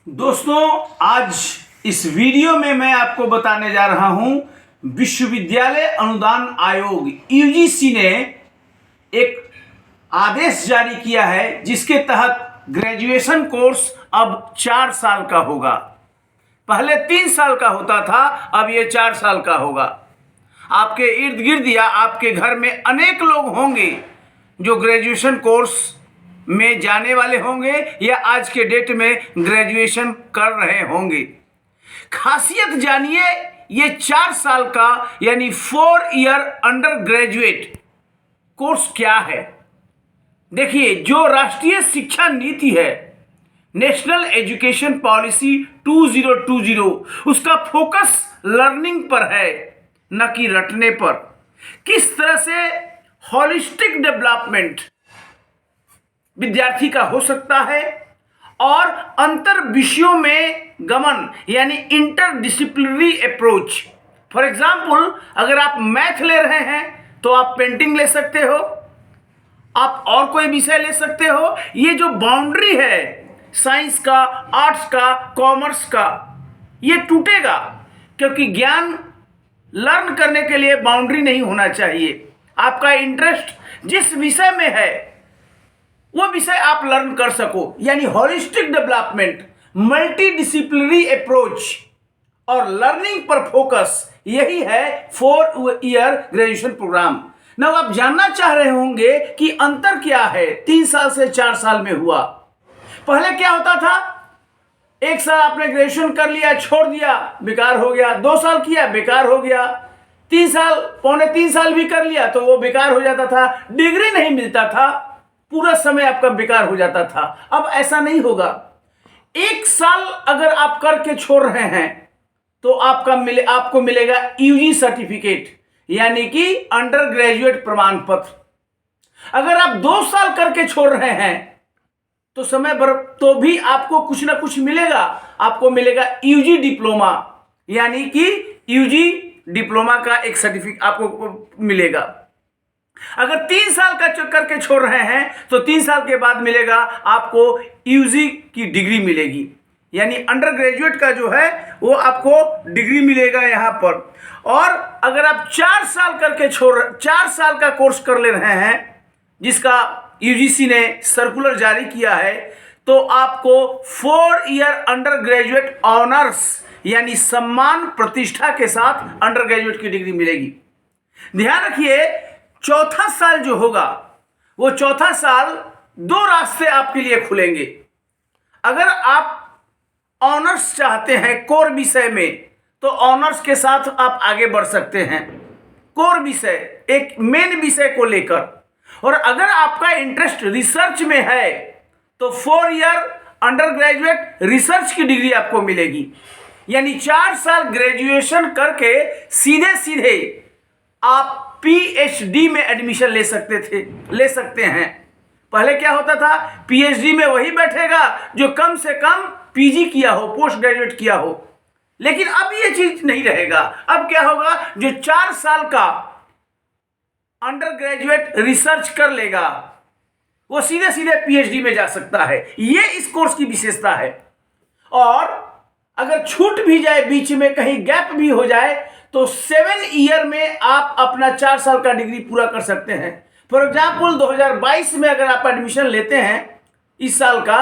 दोस्तों, आज इस वीडियो में मैं आपको बताने जा रहा हूं विश्वविद्यालय अनुदान आयोग यूजीसी ने एक आदेश जारी किया है जिसके तहत ग्रेजुएशन कोर्स अब 4 साल का होगा। पहले 3 साल का होता था, अब ये 4 साल का होगा। आपके इर्द गिर्द या आपके घर में अनेक लोग होंगे जो ग्रेजुएशन कोर्स में जाने वाले होंगे या आज के डेट में ग्रेजुएशन कर रहे होंगे। खासियत जानिए, ये 4 साल का यानी 4 ईयर अंडर ग्रेजुएट कोर्स क्या है। देखिए, जो राष्ट्रीय शिक्षा नीति है, नेशनल एजुकेशन पॉलिसी 2020, उसका फोकस लर्निंग पर है, न कि रटने पर। किस तरह से होलिस्टिक डेवलपमेंट विद्यार्थी का हो सकता है और अंतर विषयों में गमन यानी इंटरडिसिप्लिनरी अप्रोच। फॉर एग्जाम्पल, अगर आप मैथ ले रहे हैं तो आप पेंटिंग ले सकते हो, आप और कोई विषय ले सकते हो। ये जो बाउंड्री है साइंस का, आर्ट्स का, कॉमर्स का, ये टूटेगा, क्योंकि ज्ञान लर्न करने के लिए बाउंड्री नहीं होना चाहिए। आपका इंटरेस्ट जिस विषय में है वो विषय आप लर्न कर सको, यानी holistic development, multi disciplinary approach और लर्निंग पर फोकस, यही है 4 ईयर ग्रेजुएशन प्रोग्राम। ना आप जानना चाह रहे होंगे कि अंतर क्या है 3 साल से 4 साल में हुआ। पहले क्या होता था, 1 साल आपने ग्रेजुएशन कर लिया, छोड़ दिया, बेकार हो गया। 2 साल किया, बेकार हो गया। 3 साल, पौने 3 साल भी कर लिया तो वो बेकार हो जाता था, डिग्री नहीं मिलता था, पूरा समय आपका बेकार हो जाता था। अब ऐसा नहीं होगा। 1 साल अगर आप करके छोड़ रहे हैं तो आपको मिलेगा यूजी सर्टिफिकेट, यानी कि अंडर ग्रेजुएट प्रमाण पत्र। अगर आप 2 साल करके छोड़ रहे हैं तो समय भर तो भी आपको कुछ ना कुछ मिलेगा। आपको मिलेगा यूजी डिप्लोमा, यानी कि यूजी डिप्लोमा का एक सर्टिफिकेट आपको मिलेगा। अगर 3 साल का करके छोड़ रहे हैं तो 3 साल के बाद मिलेगा आपको यूजी की डिग्री मिलेगी, यानी अंडर ग्रेजुएट का जो है वो आपको डिग्री मिलेगा यहाँ पर। और अगर आप 4 साल करके 4 साल का कोर्स कर ले रहे हैं, जिसका यूजीसी ने सर्कुलर जारी किया है, तो आपको 4 ईयर अंडर ग्रेजुएट ऑनर्स यानी सम्मान प्रतिष्ठा के साथ अंडर ग्रेजुएट की डिग्री मिलेगी। ध्यान रखिए, चौथा साल जो होगा, वो चौथा साल 2 रास्ते आपके लिए खुलेंगे। अगर आप ऑनर्स चाहते हैं कोर विषय में, तो ऑनर्स के साथ आप आगे बढ़ सकते हैं, कोर विषय, एक मेन विषय को लेकर। और अगर आपका इंटरेस्ट रिसर्च में है तो 4 ईयर अंडर ग्रेजुएट रिसर्च की डिग्री आपको मिलेगी, यानी 4 साल ग्रेजुएशन करके सीधे सीधे आप पीएचडी में एडमिशन ले सकते हैं। पहले क्या होता था, पीएचडी में वही बैठेगा जो कम से कम पीजी किया हो, पोस्ट ग्रेजुएट किया हो। लेकिन अब ये चीज नहीं रहेगा। अब क्या होगा, जो 4 साल का अंडर ग्रेजुएट रिसर्च कर लेगा वो सीधे सीधे पीएचडी में जा सकता है। ये इस कोर्स की विशेषता है। और अगर छूट भी जाए, बीच में कहीं गैप भी हो जाए, तो 7 ईयर में आप अपना 4 साल का डिग्री पूरा कर सकते हैं। फॉर एग्जाम्पल, 2022 में अगर आप एडमिशन लेते हैं इस साल का,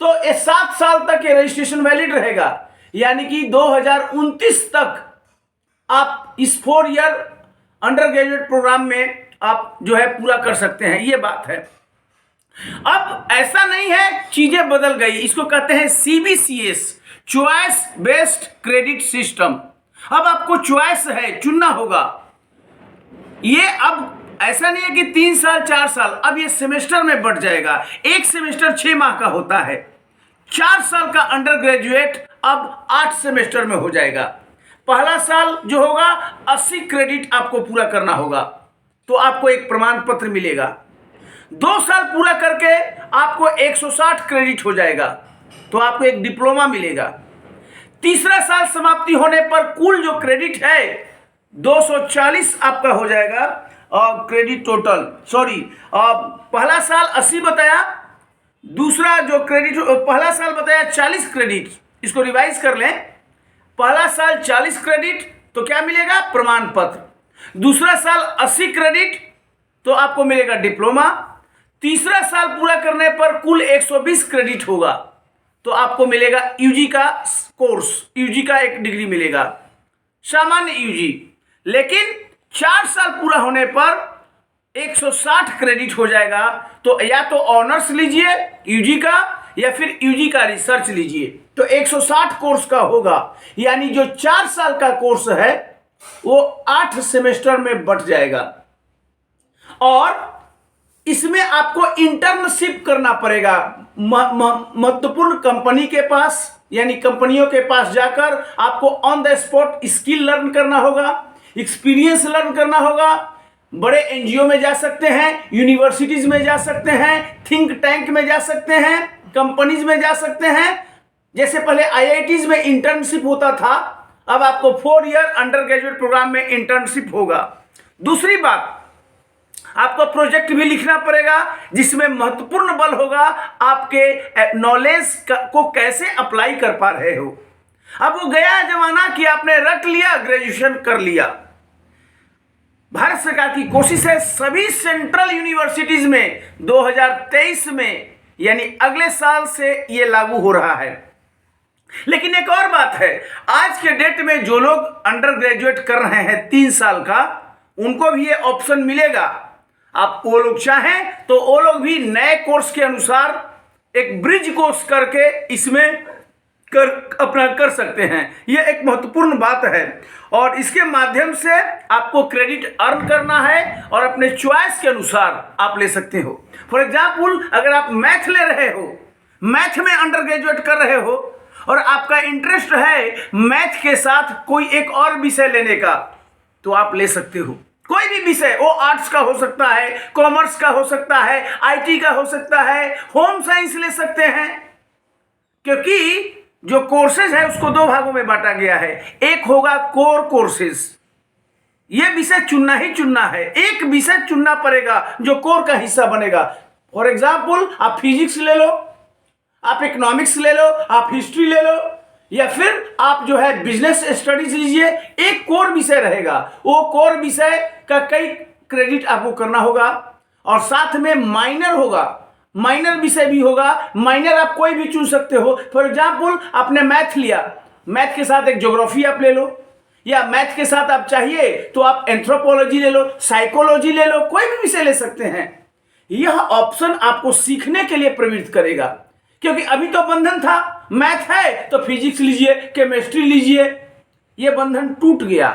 तो 7 साल तक ये रजिस्ट्रेशन वैलिड रहेगा, यानी कि 2029 तक आप इस 4 ईयर अंडर ग्रेजुएट प्रोग्राम में आप जो है पूरा कर सकते हैं। ये बात है। अब ऐसा नहीं है, चीजें बदल गई। इसको कहते हैं CBCS, choice based credit system. अब आपको चॉइस है, चुनना होगा। ये अब ऐसा नहीं है कि 3 साल 4 साल, अब ये सेमेस्टर में बढ़ जाएगा। एक सेमेस्टर 6 माह का होता है। 4 साल का अंडर ग्रेजुएट अब 8 सेमेस्टर में हो जाएगा। पहला साल जो होगा 80 क्रेडिट आपको पूरा करना होगा, तो आपको एक प्रमाण पत्र मिलेगा। 2 साल पूरा करके आपको 160 क्रेडिट हो जाएगा, तो आपको एक डिप्लोमा मिलेगा। तीसरा साल समाप्ति होने पर कुल जो क्रेडिट है 240 आपका हो जाएगा और क्रेडिट टोटल, पहला साल 80 बताया, दूसरा जो क्रेडिट, पहला साल बताया 40 क्रेडिट, इसको रिवाइज कर लें। पहला साल 40 क्रेडिट तो क्या मिलेगा? प्रमाण पत्र। दूसरा साल 80 क्रेडिट तो आपको मिलेगा डिप्लोमा। तीसरा साल पूरा करने पर कुल 120 क्रेडिट होगा तो आपको मिलेगा यूजी का कोर्स, यूजी का एक डिग्री मिलेगा, सामान्य यूजी। लेकिन 4 साल पूरा होने पर 160 क्रेडिट हो जाएगा, तो या तो ऑनर्स लीजिए यूजी का या फिर यूजी का रिसर्च लीजिए, तो 160 कोर्स का होगा। यानी जो 4 साल का कोर्स है वो 8 सेमेस्टर में बंट जाएगा और इसमें आपको इंटर्नशिप करना पड़ेगा महत्वपूर्ण कंपनी के पास, यानी कंपनियों के पास जाकर आपको on the spot skill learn करना होगा, एक्सपीरियंस लर्न करना होगा। बड़े एनजीओ में जा सकते हैं, यूनिवर्सिटीज में जा सकते हैं, थिंक टैंक में जा सकते हैं, कंपनीज में जा सकते हैं। जैसे पहले आईआईटीज में इंटर्नशिप होता था, अब आपको 4 ईयर अंडर ग्रेजुएट प्रोग्राम में इंटर्नशिप होगा। दूसरी बात, आपको प्रोजेक्ट भी लिखना पड़ेगा जिसमें महत्वपूर्ण बल होगा आपके नॉलेज को कैसे अप्लाई कर पा रहे हो। अब वो गया जमाना कि आपने रट लिया, ग्रेजुएशन कर लिया। भारत सरकार की कोशिश है सभी सेंट्रल यूनिवर्सिटीज में 2023 में, यानी अगले साल से ये लागू हो रहा है। लेकिन एक और बात है, आज के डेट में जो लोग अंडर ग्रेजुएट कर रहे हैं 3 साल का, उनको भी ये ऑप्शन मिलेगा। आप वो लोग चाहें तो वो लोग भी नए कोर्स के अनुसार एक ब्रिज कोर्स करके इसमें अपना कर सकते हैं। यह एक महत्वपूर्ण बात है और इसके माध्यम से आपको क्रेडिट अर्न करना है और अपने चॉइस के अनुसार आप ले सकते हो। फॉर एग्जाम्पल, अगर आप मैथ ले रहे हो, मैथ में अंडर ग्रेजुएट कर रहे हो और आपका इंटरेस्ट है मैथ के साथ कोई एक और विषय लेने का, तो आप ले सकते हो। कोई भी विषय, वो आर्ट्स का हो सकता है, कॉमर्स का हो सकता है, आईटी का हो सकता है, होम साइंस ले सकते हैं, क्योंकि जो कोर्सेज है उसको 2 भागों में बांटा गया है। एक होगा कोर कोर्सेज, ये विषय चुनना ही चुनना है, एक विषय चुनना पड़ेगा जो कोर का हिस्सा बनेगा। फॉर एग्जाम्पल, आप फिजिक्स ले लो, आप इकोनॉमिक्स ले लो, आप हिस्ट्री ले लो, या फिर आप जो है बिजनेस स्टडीज लीजिए। एक कोर विषय रहेगा, वो कोर विषय का कई क्रेडिट आपको करना होगा और साथ में माइनर होगा, माइनर विषय भी होगा। माइनर आप कोई भी चुन सकते हो। फॉर एग्जाम्पल, आपने मैथ लिया, मैथ के साथ एक ज्योग्राफी आप ले लो, या मैथ के साथ आप चाहिए तो आप एंथ्रोपोलॉजी ले लो, साइकोलॉजी ले लो, कोई भी विषय ले सकते हैं। यह ऑप्शन आपको सीखने के लिए प्रवृत्त करेगा, क्योंकि अभी तो बंधन था, मैथ है तो फिजिक्स लीजिए, केमिस्ट्री लीजिए, यह बंधन टूट गया।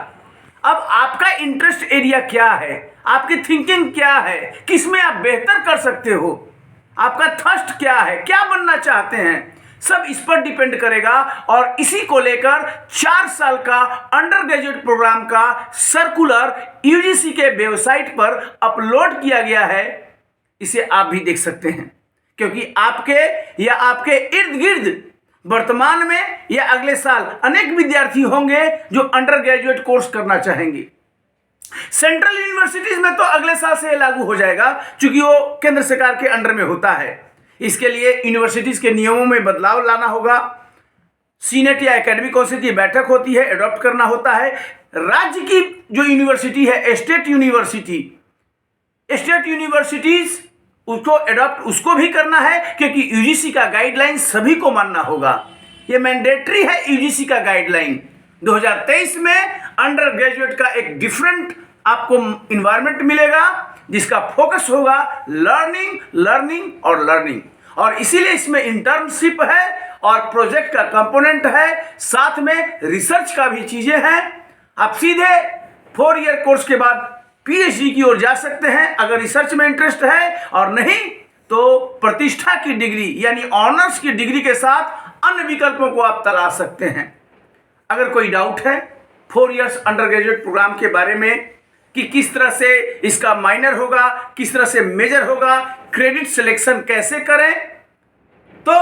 अब आपका इंटरेस्ट एरिया क्या है, आपकी थिंकिंग क्या है, किसमें आप बेहतर कर सकते हो, आपका थर्स्ट क्या है, क्या बनना चाहते हैं, सब इस पर डिपेंड करेगा। और इसी को लेकर 4 साल का अंडर ग्रेजुएट प्रोग्राम का सर्कुलर यूजीसी के वेबसाइट पर अपलोड किया गया है, इसे आप भी देख सकते हैं, क्योंकि आपके या आपके इर्द गिर्द वर्तमान में या अगले साल अनेक विद्यार्थी होंगे जो अंडर ग्रेजुएट कोर्स करना चाहेंगे। सेंट्रल यूनिवर्सिटीज में तो अगले साल से लागू हो जाएगा, क्योंकि वो केंद्र सरकार के अंडर में होता है। इसके लिए यूनिवर्सिटीज के नियमों में बदलाव लाना होगा, सीनेट या एकेडमिक काउंसिल की बैठक होती है, एडॉप्ट करना होता है। राज्य की जो यूनिवर्सिटी है, स्टेट यूनिवर्सिटीज उसको एडॉप्ट उसको भी करना है, क्योंकि यूजीसी का गाइडलाइन सभी को मानना होगा। ये मैंडेटरी है यूजीसी का गाइडलाइन। 2023 में अंडर ग्रेजुएट का एक डिफरेंट आपको इन्वायरमेंट मिलेगा, जिसका फोकस होगा लर्निंग लर्निंग और लर्निंग, और इसीलिए इसमें इंटर्नशिप है और प्रोजेक्ट का कंपोनेंट है, साथ में रिसर्च का भी चीजें हैं। आप सीधे 4 ईयर कोर्स के बाद पीएचडी की ओर जा सकते हैं अगर रिसर्च में इंटरेस्ट है, और नहीं तो प्रतिष्ठा की डिग्री यानी ऑनर्स की डिग्री के साथ अन्य विकल्पों को आप तलाश सकते हैं। अगर कोई डाउट है 4 इयर्स अंडर ग्रेजुएट प्रोग्राम के बारे में कि किस तरह से इसका माइनर होगा, किस तरह से मेजर होगा, क्रेडिट सिलेक्शन कैसे करें, तो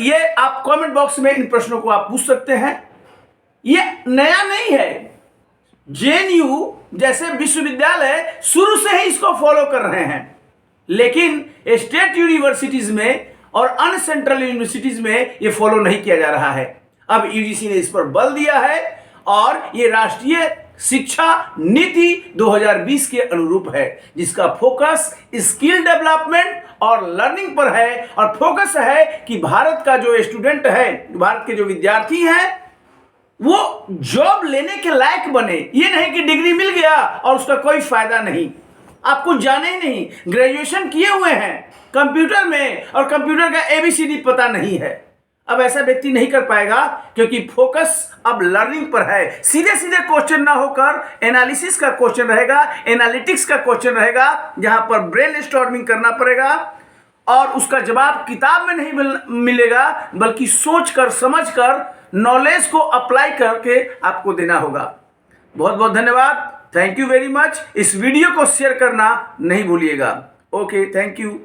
ये आप कमेंट बॉक्स में इन प्रश्नों को आप पूछ सकते हैं। ये नया नहीं है, जेएनयू जैसे विश्वविद्यालय शुरू से ही इसको फॉलो कर रहे हैं, लेकिन स्टेट यूनिवर्सिटीज में और अन्य सेंट्रल यूनिवर्सिटीज में ये फॉलो नहीं किया जा रहा है। अब यूजीसी ने इस पर बल दिया है और ये राष्ट्रीय शिक्षा नीति 2020 के अनुरूप है, जिसका फोकस स्किल डेवलपमेंट और लर्निंग पर है। और फोकस है कि भारत का जो स्टूडेंट है, भारत के जो विद्यार्थी हैं, वो जॉब लेने के लायक बने। ये नहीं कि डिग्री मिल गया और उसका कोई फायदा नहीं, आपको जाने ही नहीं, ग्रेजुएशन किए हुए हैं कंप्यूटर में और कंप्यूटर का ABCD पता नहीं है। अब ऐसा व्यक्ति नहीं कर पाएगा, क्योंकि फोकस अब लर्निंग पर है। सीधे सीधे क्वेश्चन ना होकर एनालिसिस का क्वेश्चन रहेगा, एनालिटिक्स का क्वेश्चन रहेगा, जहां पर ब्रेन स्टॉर्मिंग करना पड़ेगा और उसका जवाब किताब में नहीं मिलेगा, बल्कि सोचकर समझकर नॉलेज को अप्लाई करके आपको देना होगा। बहुत बहुत धन्यवाद, थैंक यू वेरी मच। इस वीडियो को शेयर करना नहीं भूलिएगा। Okay, thank you.